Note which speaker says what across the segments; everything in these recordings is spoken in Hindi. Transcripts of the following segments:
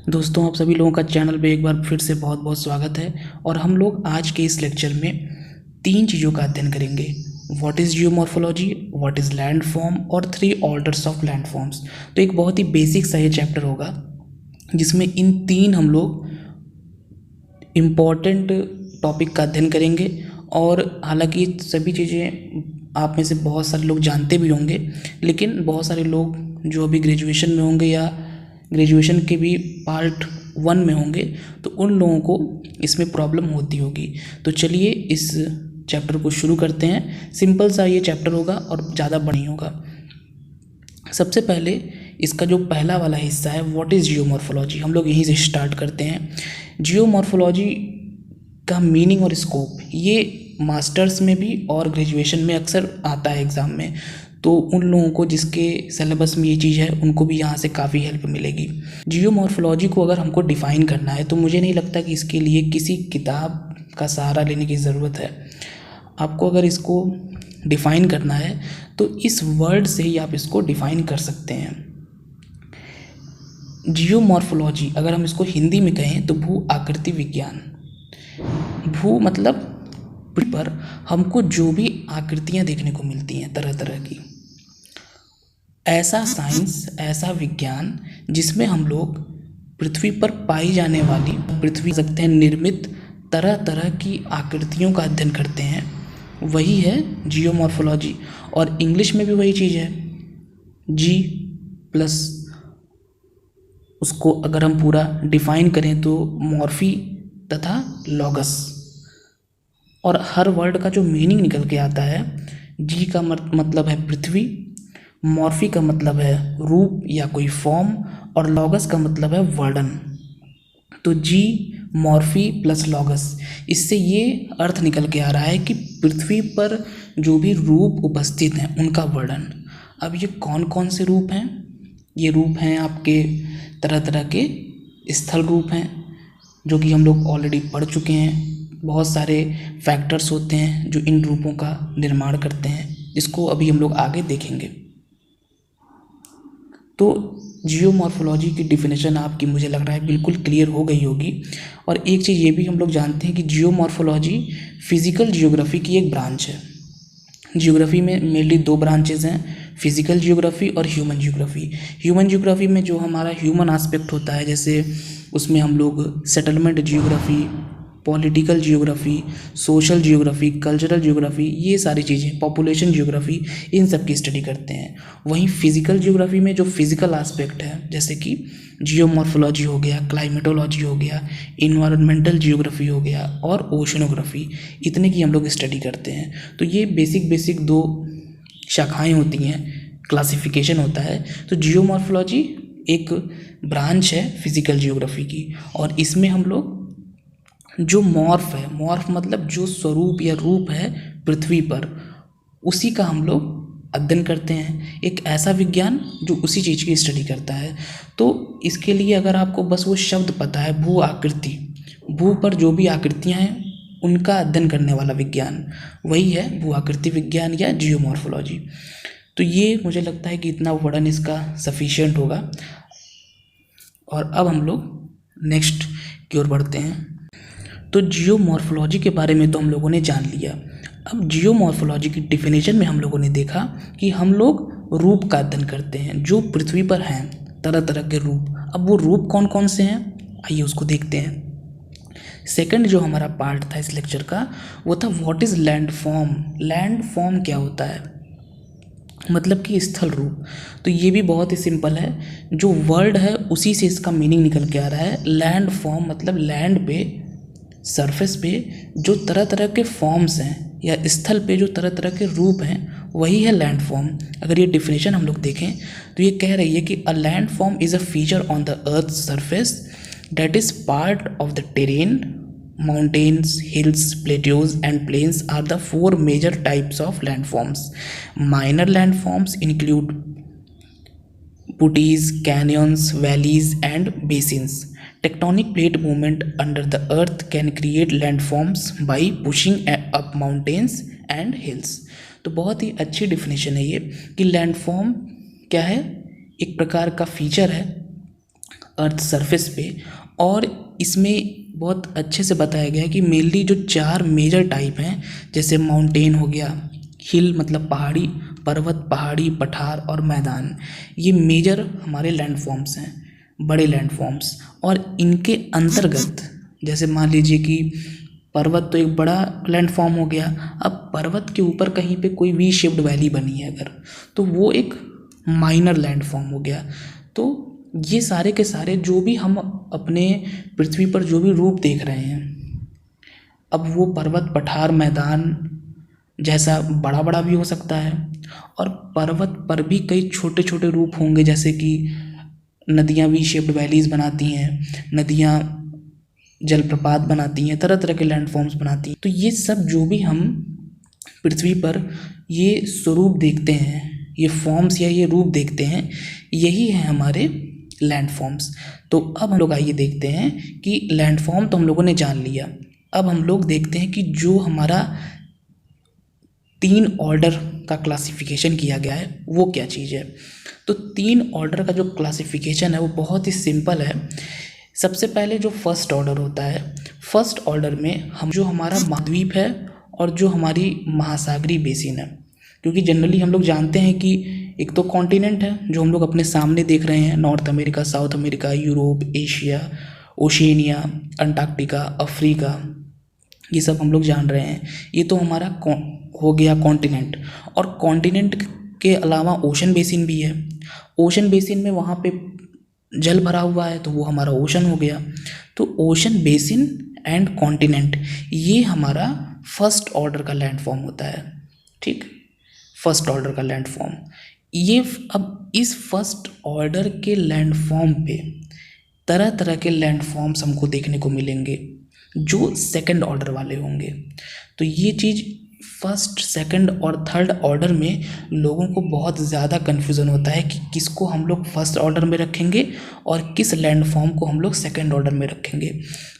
Speaker 1: दोस्तों, आप सभी लोगों का चैनल पे एक बार फिर से बहुत बहुत स्वागत है। और हम लोग आज के इस लेक्चर में 3 चीज़ों का अध्ययन करेंगे। What is geomorphology, what is landform और 3 ऑर्डर्स ऑफ लैंडफॉर्म्स। तो एक बहुत ही बेसिक सा ये चैप्टर होगा जिसमें इन 3 हम लोग इम्पॉर्टेंट टॉपिक का अध्ययन करेंगे। और हालांकि सभी चीज़ें आप में से बहुत सारे लोग जानते भी होंगे, लेकिन बहुत सारे लोग जो अभी ग्रेजुएशन में होंगे या ग्रेजुएशन के भी पार्ट 1 में होंगे, तो उन लोगों को इसमें प्रॉब्लम होती होगी। तो चलिए इस चैप्टर को शुरू करते हैं। सिंपल सा ये चैप्टर होगा और ज़्यादा बड़ा नहीं होगा। सबसे पहले इसका जो पहला वाला हिस्सा है, व्हाट इज़ जियोमॉर्फोलॉजी, हम लोग यहीं से स्टार्ट करते हैं। जियोमॉर्फोलॉजी का मीनिंग और स्कोप ये मास्टर्स में भी और ग्रेजुएशन में अक्सर आता है एग्ज़ाम में। तो उन लोगों को जिसके सिलेबस में ये चीज़ है उनको भी यहाँ से काफ़ी हेल्प मिलेगी। जियोमॉर्फोलॉजी को अगर हमको डिफ़ाइन करना है तो मुझे नहीं लगता कि इसके लिए किसी किताब का सहारा लेने की ज़रूरत है। आपको अगर इसको डिफ़ाइन करना है तो इस वर्ड से ही आप इसको डिफ़ाइन कर सकते हैं। जियोमॉर्फोलॉजी अगर हम इसको हिंदी में कहें तो भू आकृति विज्ञान। भू मतलब पृथ्वी पर हमको जो भी आकृतियाँ देखने को मिलती हैं तरह तरह की, ऐसा साइंस, ऐसा विज्ञान जिसमें हम लोग पृथ्वी पर पाई जाने वाली, पृथ्वी सकते हैं निर्मित तरह तरह की आकृतियों का अध्ययन करते हैं, वही है जियोमॉर्फोलॉजी। और इंग्लिश में भी वही चीज़ है, जी प्लस उसको अगर हम पूरा डिफाइन करें तो मॉर्फी तथा लॉगस। और हर वर्ड का जो मीनिंग निकल के आता है, जी का मतलब है पृथ्वी, मॉर्फी का मतलब है रूप या कोई फॉर्म, और लॉगस का मतलब है वर्णन। तो जी मॉर्फी प्लस लॉगस, इससे ये अर्थ निकल के आ रहा है कि पृथ्वी पर जो भी रूप उपस्थित हैं उनका वर्णन। अब ये कौन कौन से रूप हैं? ये रूप हैं आपके तरह तरह के स्थल रूप हैं जो कि हम लोग ऑलरेडी पढ़ चुके हैं। बहुत सारे फैक्टर्स होते हैं जो इन रूपों का निर्माण करते हैं, जिसको अभी हम लोग आगे देखेंगे। तो जियोमॉर्फोलॉजी की डिफिनेशन आपकी मुझे लग रहा है बिल्कुल क्लियर हो गई होगी। और एक चीज़ ये भी हम लोग जानते हैं कि जियोमॉर्फोलॉजी फिज़िकल जियोग्राफी की एक ब्रांच है। जियोग्राफी में मेनली 2 ब्रांचेज़ हैं, फिज़िकल जियोग्राफी और ह्यूमन जियोग्राफी। ह्यूमन जियोग्राफी में जो हमारा ह्यूमन एस्पेक्ट होता है, जैसे उसमें हम लोग settlement geography, political geography, social geography, cultural geography, ये सारी चीज़ें, पॉपुलेशन जियोग्राफी, इन सब की स्टडी करते हैं। वहीं फिज़िकल जियोग्राफी में जो फिज़िकल एस्पेक्ट है, जैसे कि जियोमॉर्फोलॉजी हो गया, क्लाइमेटोलॉजी हो गया, इन्वायरमेंटल जियोग्राफी हो गया और ओशनोग्राफी, इतने की हम लोग स्टडी करते हैं। तो ये बेसिक 2 शाखाएं होती हैं, क्लासिफिकेशन होता है। तो जियोमॉर्फोलॉजी एक ब्रांच है फिज़िकल जियोग्राफी की, और इसमें हम लोग जो मॉर्फ है, मॉर्फ मतलब जो स्वरूप या रूप है पृथ्वी पर, उसी का हम लोग अध्ययन करते हैं। एक ऐसा विज्ञान जो उसी चीज़ की स्टडी करता है। तो इसके लिए अगर आपको बस वो शब्द पता है, भू आकृति, भू पर जो भी आकृतियाँ हैं उनका अध्ययन करने वाला विज्ञान, वही है भू आकृति विज्ञान या जियोमॉर्फोलॉजी। तो ये मुझे लगता है कि इतना वर्णन इसका सफिशिएंट होगा। और अब हम लोग नेक्स्ट की ओर बढ़ते हैं। तो जियोमॉर्फोलॉजी के बारे में तो हम लोगों ने जान लिया। अब जियोमॉर्फोलॉजी की डिफिनेशन में हम लोगों ने देखा कि हम लोग रूप का अध्ययन करते हैं जो पृथ्वी पर हैं, तरह तरह के रूप। अब वो रूप कौन कौन से हैं, आइए उसको देखते हैं। सेकंड जो हमारा पार्ट था इस लेक्चर का, वो था व्हाट इज़ लैंडफॉर्म। लैंडफॉर्म क्या होता है, मतलब कि स्थल रूप। तो ये भी बहुत ही सिंपल है, जो वर्ड है उसी से इसका मीनिंग निकल के आ रहा है। लैंड फॉर्म मतलब लैंड पे, सरफेस पे जो तरह तरह के फॉर्म्स हैं, या स्थल पे जो तरह तरह के रूप हैं, वही है लैंड फॉर्म। अगर ये डिफिनेशन हम लोग देखें तो ये कह रही है कि a land form is a feature on the earth surface that is part of the terrain. Mountains, hills, plateaus and plains are the 4 major types of landforms. Minor landforms include putis, canyons, valleys and basins. Tectonic plate movement under the earth can create landforms by pushing up mountains and hills. तो बहुत ही अच्छी डिफिनेशन है ये कि लैंडफॉर्म क्या है, एक प्रकार का फीचर है अर्थ सरफेस पे। और इसमें बहुत अच्छे से बताया गया है कि मेनली जो 4 मेजर टाइप हैं, जैसे माउंटेन हो गया, हिल मतलब पहाड़ी, पर्वत, पहाड़ी, पठार और मैदान, ये मेजर हमारे लैंडफॉर्म्स हैं, बड़े लैंडफॉर्म्स। और इनके अंतर्गत जैसे मान लीजिए कि पर्वत तो एक बड़ा लैंडफॉर्म हो गया, अब पर्वत के ऊपर कहीं पे कोई वी शेप्ड वैली बनी है अगर, तो वो एक माइनर लैंडफॉर्म हो गया। तो ये सारे के सारे जो भी हम अपने पृथ्वी पर जो भी रूप देख रहे हैं, अब वो पर्वत, पठार, मैदान जैसा बड़ा बड़ा भी हो सकता है, और पर्वत पर भी कई छोटे छोटे रूप होंगे, जैसे कि नदियाँ वी शेप्ड वैलीज बनाती हैं, नदियाँ जलप्रपात बनाती हैं, तरह तरह के लैंडफॉर्म्स बनाती हैं। तो ये सब जो भी हम पृथ्वी पर ये स्वरूप देखते हैं, ये फॉर्म्स या ये रूप देखते हैं, यही है हमारे लैंडफॉर्म्स। तो अब हम लोग आइए देखते हैं कि लैंडफॉर्म तो हम लोगों ने जान लिया, अब हम लोग देखते हैं कि जो हमारा 3 ऑर्डर का क्लासिफिकेशन किया गया है वो क्या चीज़ है। तो 3 ऑर्डर का जो क्लासिफिकेशन है वो बहुत ही सिंपल है। सबसे पहले जो फर्स्ट ऑर्डर होता है, फर्स्ट ऑर्डर में हम जो हमारा महाद्वीप है और जो हमारी महासागरीय बेसिन है, क्योंकि जनरली हम लोग जानते हैं कि एक तो कॉन्टिनेंट है जो हम लोग अपने सामने देख रहे हैं, north America, south America, Europe, Asia, Oceania, Antarctica, Africa, ये सब हम लोग जान रहे हैं। ये तो हमारा हो गया कॉन्टिनेंट। और कॉन्टिनेंट के अलावा ओशन बेसिन भी है। ओशन बेसिन में वहाँ पे जल भरा हुआ है तो वो हमारा ओशन हो गया। तो ओशन बेसिन एंड कॉन्टिनेंट ये हमारा फर्स्ट ऑर्डर का लैंडफॉर्म होता है। ठीक, फर्स्ट ऑर्डर का लैंडफॉर्म ये। अब इस फर्स्ट ऑर्डर के लैंडफॉर्म पे तरह तरह के लैंडफॉर्म्स हमको देखने को मिलेंगे जो सेकंड ऑर्डर वाले होंगे। तो ये चीज़ फर्स्ट, सेकंड और थर्ड ऑर्डर में लोगों को बहुत ज़्यादा कन्फ्यूज़न होता है कि किसको हम लोग फर्स्ट ऑर्डर में रखेंगे और किस लैंडफॉर्म को हम लोग सेकंड ऑर्डर में रखेंगे।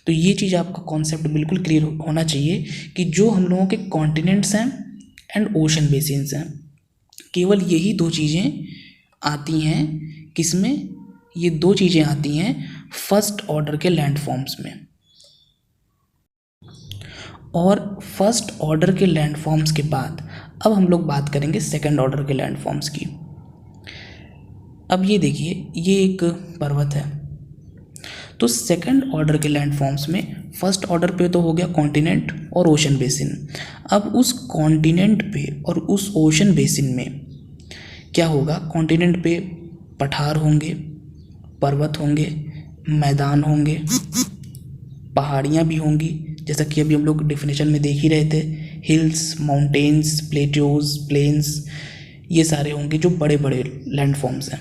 Speaker 1: तो ये चीज़ आपका कॉन्सेप्ट बिल्कुल क्लियर होना चाहिए कि जो हम लोगों के कॉन्टिनेंट्स हैं एंड ओशन बेसिन्स हैं, केवल यही 2 चीज़ें आती हैं। किसमें? ये 2 चीज़ें आती हैं फर्स्ट ऑर्डर के लैंडफॉर्म्स में। और फर्स्ट ऑर्डर के लैंडफॉर्म्स के बाद अब हम लोग बात करेंगे सेकंड ऑर्डर के लैंडफॉर्म्स की। अब ये देखिए, ये एक पर्वत है। तो सेकंड ऑर्डर के लैंडफॉर्म्स में फर्स्ट ऑर्डर पे तो हो गया कॉन्टिनेंट और ओशन बेसिन। अब उस कॉन्टिनेंट पे और उस ओशन बेसिन में क्या होगा? कॉन्टिनेंट पे पठार होंगे, पर्वत होंगे, मैदान होंगे, पहाड़ियाँ भी होंगी, जैसा कि अभी हम लोग डेफिनेशन में देख ही रहे थे, हिल्स, माउंटेन्स, प्लेट्यूज, प्लेन्स, ये सारे होंगे जो बड़े बड़े लैंडफॉर्म्स हैं।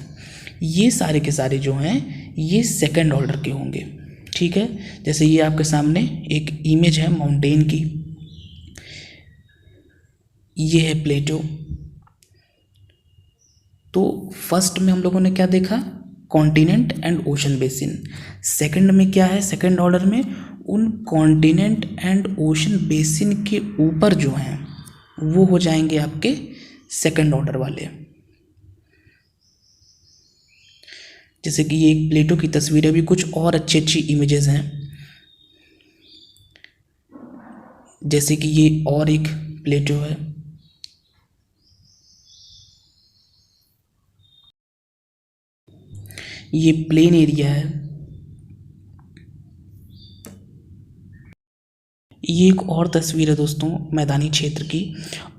Speaker 1: ये सारे के सारे जो हैं ये सेकंड ऑर्डर के होंगे। ठीक है, जैसे ये आपके सामने एक इमेज है माउंटेन की, ये है प्लेटो। तो फर्स्ट में हम लोगों ने क्या देखा? Continent and ocean basin. Second में क्या है? सेकंड ऑर्डर में उन कॉन्टिनेंट एंड ओशन बेसिन के ऊपर जो हैं वो हो जाएंगे आपके सेकंड ऑर्डर वाले। जैसे कि ये एक प्लेटो की तस्वीर है, भी कुछ और अच्छी अच्छी इमेजेस हैं, जैसे कि ये और एक प्लेटो है। ये प्लेन एरिया है। ये एक और तस्वीर है दोस्तों मैदानी क्षेत्र की।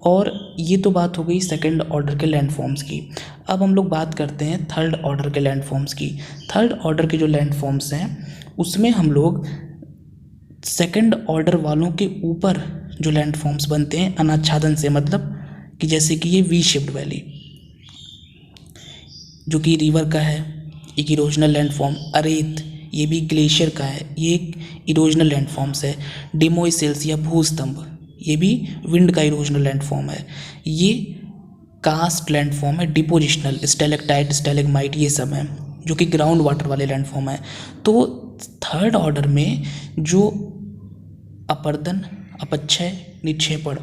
Speaker 1: और ये तो बात हो गई सेकंड ऑर्डर के लैंडफॉर्म्स की। अब हम लोग बात करते हैं थर्ड ऑर्डर के लैंडफॉर्म्स की। थर्ड ऑर्डर के जो लैंडफॉर्म्स हैं उसमें हम लोग सेकंड ऑर्डर वालों के ऊपर जो लैंडफॉर्म्स बनते हैं अनाच्छादन से, मतलब कि जैसे कि ये वी शेप्ड वैली जो कि रिवर का है, एक इरोजनल लैंडफॉर्म। अरेत, ये भी ग्लेशियर का है, ये एक इरोजनल लैंडफॉर्म्स है। डिमोइसेल्स या भूस्तंभ, ये भी विंड का इरोजनल लैंडफॉर्म है। ये कास्ट लैंडफॉर्म है, डिपोजिशनल, स्टेलेक्टाइट, स्टेलेग्माइट, ये सब हैं जो कि ग्राउंड वाटर वाले लैंडफॉर्म है। तो थर्ड ऑर्डर में जो अपर्दन, अपक्षय, निक्षेपण,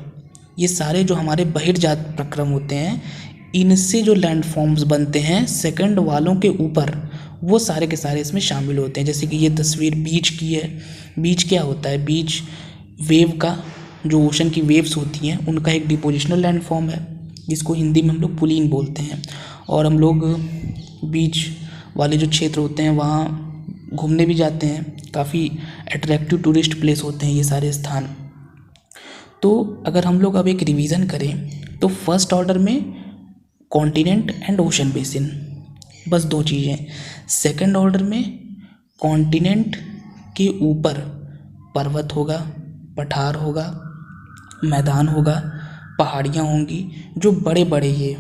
Speaker 1: ये सारे जो हमारे बहिर्जात प्रक्रम होते हैं, इनसे जो लैंडफॉर्म्स बनते हैं सेकंड वालों के ऊपर, वो सारे के सारे इसमें शामिल होते हैं। जैसे कि ये तस्वीर बीच की है। बीच क्या होता है? बीच वेव का, जो ओशन की वेव्स होती हैं उनका एक डिपोजिशनल लैंडफॉर्म है, जिसको हिंदी में हम लोग पुलीन बोलते हैं। और हम लोग बीच वाले जो क्षेत्र होते हैं वहाँ घूमने भी जाते हैं। काफ़ी अट्रैक्टिव टूरिस्ट प्लेस होते हैं ये सारे स्थान। तो अगर हम लोग अब एक रिवीजन करें तो फर्स्ट ऑर्डर में कॉन्टिनेंट एंड ओशन बेसिन, बस दो चीज़ें। सेकंड ऑर्डर में कॉन्टिनेंट के ऊपर पर्वत होगा, पठार होगा, मैदान होगा, पहाड़ियाँ होंगी, जो बड़े बड़े ये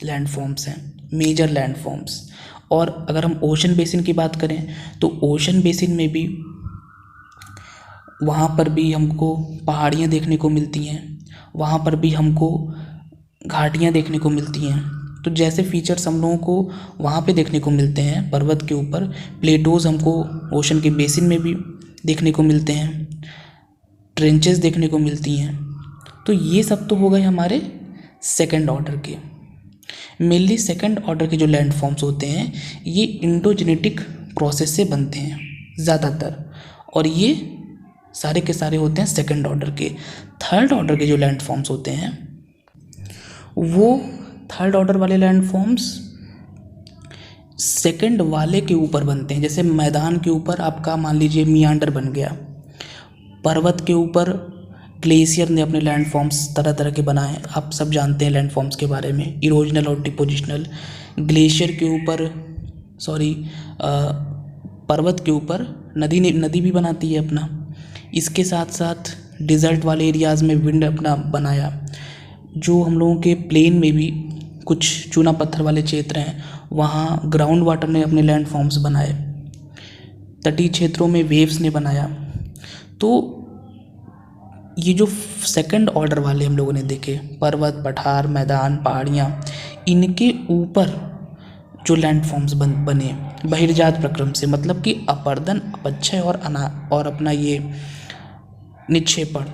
Speaker 1: लैंडफॉर्म्स हैं, मेजर लैंडफॉर्म्स। और अगर हम ओशन बेसिन की बात करें तो ओशन बेसिन में भी वहाँ पर भी हमको पहाड़ियाँ देखने को मिलती हैं, वहाँ पर भी हमको घाटियाँ देखने को मिलती हैं। तो जैसे फीचर्स हम लोगों को वहाँ पे देखने को मिलते हैं पर्वत के ऊपर, प्लेटोज़ हमको ओशन के बेसिन में भी देखने को मिलते हैं, ट्रेंचेस देखने को मिलती हैं। तो ये सब तो हो गए हमारे सेकंड ऑर्डर के। मेनली सेकंड ऑर्डर के जो लैंडफॉर्म्स होते हैं ये इंडोजेनेटिक प्रोसेस से बनते हैं ज़्यादातर, और ये सारे के सारे होते हैं सेकंड ऑर्डर के। थर्ड ऑर्डर के जो लैंडफॉर्म्स होते हैं वो थर्ड ऑर्डर वाले लैंडफॉर्म्स सेकंड वाले के ऊपर बनते हैं। जैसे मैदान के ऊपर आपका मान लीजिए मियांडर बन गया, पर्वत के ऊपर ग्लेशियर ने अपने लैंडफॉर्म्स तरह तरह के बनाए, आप सब जानते हैं लैंडफॉर्म्स के बारे में, इरोजनल और डिपोजिशनल। ग्लेशियर के ऊपर पर्वत के ऊपर नदी भी बनाती है अपना। इसके साथ साथ डिज़र्ट वाले एरियाज़ में विंड अपना बनाया। जो हम लोगों के प्लेन में भी कुछ चूना पत्थर वाले क्षेत्र हैं वहाँ ग्राउंड वाटर ने अपने लैंडफॉर्म्स बनाए। तटीय क्षेत्रों में वेव्स ने बनाया। तो ये जो सेकंड ऑर्डर वाले हम लोगों ने देखे, पर्वत, पठार, मैदान, पहाड़ियाँ, इनके ऊपर जो लैंडफॉर्म्स बने बहिर्जात प्रक्रम से, मतलब कि अपर्दन, अपक्षय और अपना ये निक्षेपण।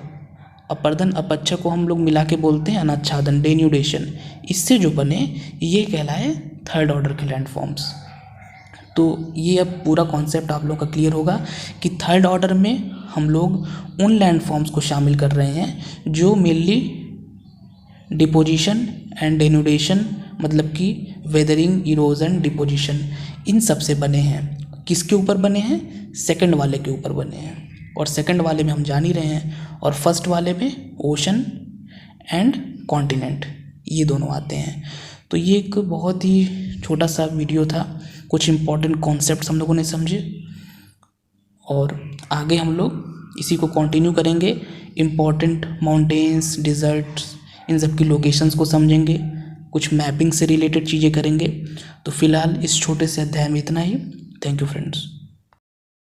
Speaker 1: अपर्दन अपक्षय को हम लोग मिला के बोलते हैं अनाच्छादन, डेन्यूडेशन। इससे जो बने ये कहलाए थर्ड ऑर्डर के लैंडफॉर्म्स। तो ये अब पूरा कॉन्सेप्ट आप लोग का क्लियर होगा कि थर्ड ऑर्डर में हम लोग उन लैंडफॉर्म्स को शामिल कर रहे हैं जो मेनली डिपोजिशन एंड डेन्यूडेशन, मतलब कि वेदरिंग, इरोजन, डिपोजिशन, इन सब से बने हैं। किसके ऊपर बने हैं? सेकंड वाले के ऊपर बने हैं। और सेकंड वाले में हम जान ही रहे हैं, और फर्स्ट वाले में ओशन एंड कॉन्टिनेंट, ये दोनों आते हैं। तो ये एक बहुत ही छोटा सा वीडियो था, कुछ इम्पॉर्टेंट कॉन्सेप्ट्स हम लोगों ने समझे, और आगे हम लोग इसी को कंटिन्यू करेंगे। इम्पॉर्टेंट माउंटेन्स, डिज़र्ट्स, इन सब की लोकेशंस को समझेंगे, कुछ मैपिंग से रिलेटेड चीज़ें करेंगे। तो फ़िलहाल इस छोटे से अध्याय में इतना ही। Thank you friends.